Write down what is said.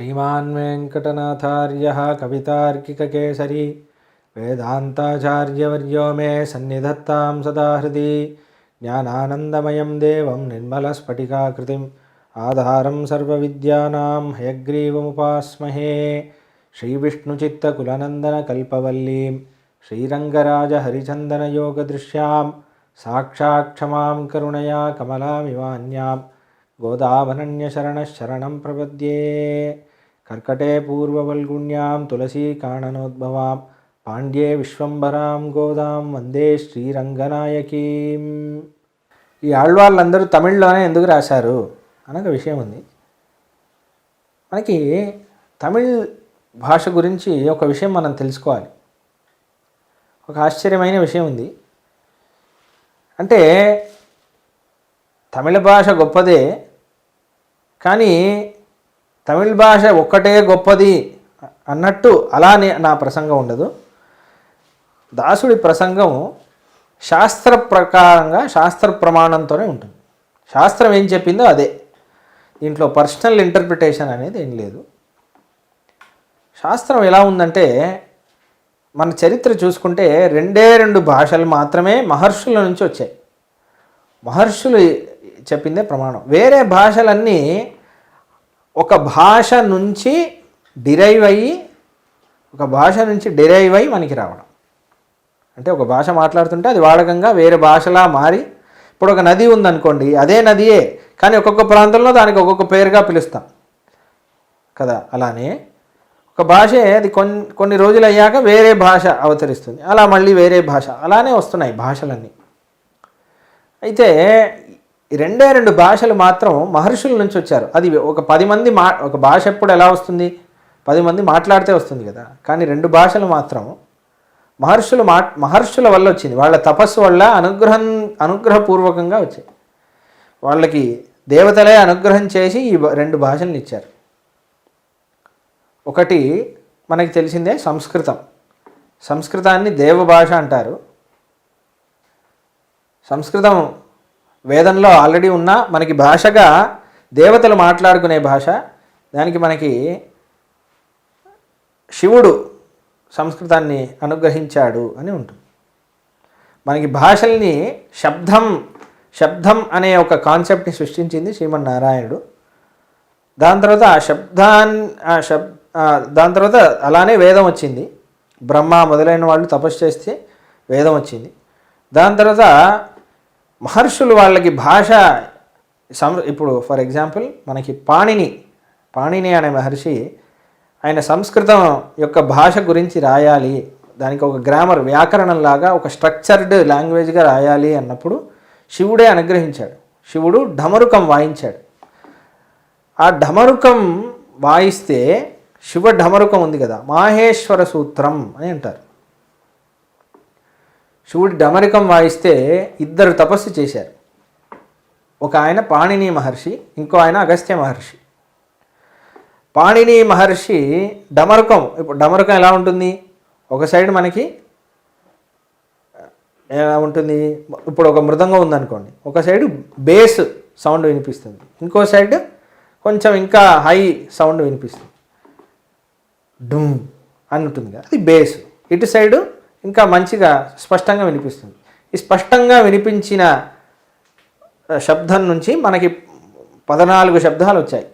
श्रीमान् वेङ्कटनाथार्यः कवितार्किककेसरी वेदान्ताचार्यवर्यो मे सन्निधत्तां सदा हृदि ज्ञानानन्दमयं देवं निर्मलस्फटिकाकृतिम् आधारं सर्वविद्यानां हयग्रीवमुपास्महे श्रीविष्णुचित्तकुलनन्दनकल्पवल्लीं श्रीरङ्गराजहरिचन्दनयोगदृश्यां साक्षात् क्षमां करुणया कमलामिवान्यां गोदावनन्यशरणं प्रपद्ये कर्कटे पूर्ववल्गुण्यां तुलसीकाननोद्भवां पाण्ड्ये विश्वम्भरां गोदां వందే శ్రీరంగనాయకీం. ఈ ఆళ్వాళ్ళందరూ తమిళ్లోనే ఎందుకు రాశారు అనొక విషయం ఉంది. మనకి తమిళ్ భాష గురించి ఒక విషయం మనం తెలుసుకోవాలి. ఒక ఆశ్చర్యమైన విషయం ఉంది. అంటే తమిళ భాష గొప్పదే, కానీ తమిళ భాష ఒక్కటే గొప్పది అన్నట్టు అలానే నా ప్రసంగం ఉండదు. దాసుడి ప్రసంగం శాస్త్ర ప్రకారంగా శాస్త్ర ప్రమాణంతోనే ఉంటుంది. శాస్త్రం ఏం చెప్పిందో అదే, దీంట్లో పర్సనల్ ఇంటర్ప్రిటేషన్ అనేది ఏం లేదు. శాస్త్రం ఎలా ఉందంటే, మన చరిత్ర చూసుకుంటే రెండు భాషలు మాత్రమే మహర్షుల నుంచి వచ్చాయి. మహర్షులు చెప్పిందే ప్రమాణం. వేరే భాషలన్నీ ఒక భాష నుంచి డిరైవ్ అయ్యి మనకి రావడం. అంటే ఒక భాష మాట్లాడుతుంటే అది వాడకంగా వేరే భాషలా మారి, ఇప్పుడు ఒక నది ఉందనుకోండి, అదే నదియే కానీ ఒక్కొక్క ప్రాంతంలో దానికి ఒక్కొక్క పేరుగా పిలుస్తాం కదా. అలానే ఒక భాషే అది కొన్ని రోజులు అయ్యాక వేరే భాష అవతరిస్తుంది, అలా మళ్ళీ వేరే భాష, అలానే వస్తున్నాయి భాషలన్నీ. అయితే రెండు భాషలు మాత్రం మహర్షుల నుంచి వచ్చారు. అది ఒక 10 మంది ఒక భాష ఎప్పుడు ఎలా వస్తుంది, 10 మంది మాట్లాడితే వస్తుంది కదా. కానీ 2 భాషలు మాత్రం మహర్షుల వల్ల వచ్చింది. వాళ్ళ తపస్సు వల్ల అనుగ్రహపూర్వకంగా వచ్చాయి. వాళ్ళకి దేవతలే అనుగ్రహం చేసి ఈ 2 భాషలను ఇచ్చారు. ఒకటి మనకి తెలిసిందే సంస్కృతం. సంస్కృతాన్ని దేవభాష అంటారు. సంస్కృతం వేదంలో ఆల్రెడీ ఉన్న మనకి భాషగా దేవతలు మాట్లాడుకునే భాష. దానికి మనకి శివుడు సంస్కృతాన్ని అనుగ్రహించాడు అని ఉంటుంది. మనకి భాషల్ని శబ్దం అనే ఒక కాన్సెప్ట్ని సృష్టించింది శ్రీమన్నారాయణుడు. దాని తర్వాత అలానే వేదం వచ్చింది. బ్రహ్మ మొదలైన వాళ్ళు తపస్సు చేస్తే వేదం వచ్చింది. దాని తర్వాత మహర్షులు వాళ్ళకి భాష ఇప్పుడు ఫర్ ఎగ్జాంపుల్ మనకి పాణిని అనే మహర్షి, ఆయన సంస్కృతం యొక్క భాష గురించి రాయాలి, దానికి ఒక గ్రామర్ వ్యాకరణంలాగా ఒక స్ట్రక్చర్డ్ లాంగ్వేజ్గా రాయాలి అన్నప్పుడు శివుడే అనుగ్రహించాడు. శివుడు ఢమరుకం వాయించాడు. ఆ ఢమరుకం వాయిస్తే, శివ ఢమరుకం ఉంది కదా, మాహేశ్వర సూత్రం అని అంటారు. శివుడి ఢమరుకం వాయిస్తే 2 తపస్సు చేశారు. ఒక ఆయన పాణిని మహర్షి, ఇంకో ఆయన అగస్త్య మహర్షి. పాణిని మహర్షి ఇప్పుడు ఢమరుకం ఎలా ఉంటుంది, ఒక సైడ్ మనకి ఎలా ఉంటుంది, ఇప్పుడు ఒక మృదంగం ఉందనుకోండి, ఒక సైడ్ బేస్ సౌండ్ వినిపిస్తుంది, ఇంకో సైడ్ కొంచెం ఇంకా హై సౌండ్ వినిపిస్తుంది, డుమ్ అని ఉంటుంది కదా, అది బేస్. ఇటు సైడు ఇంకా మంచిగా స్పష్టంగా వినిపిస్తుంది. ఈ స్పష్టంగా వినిపించిన శబ్దం నుంచి మనకి 14 శబ్దాలు వచ్చాయి.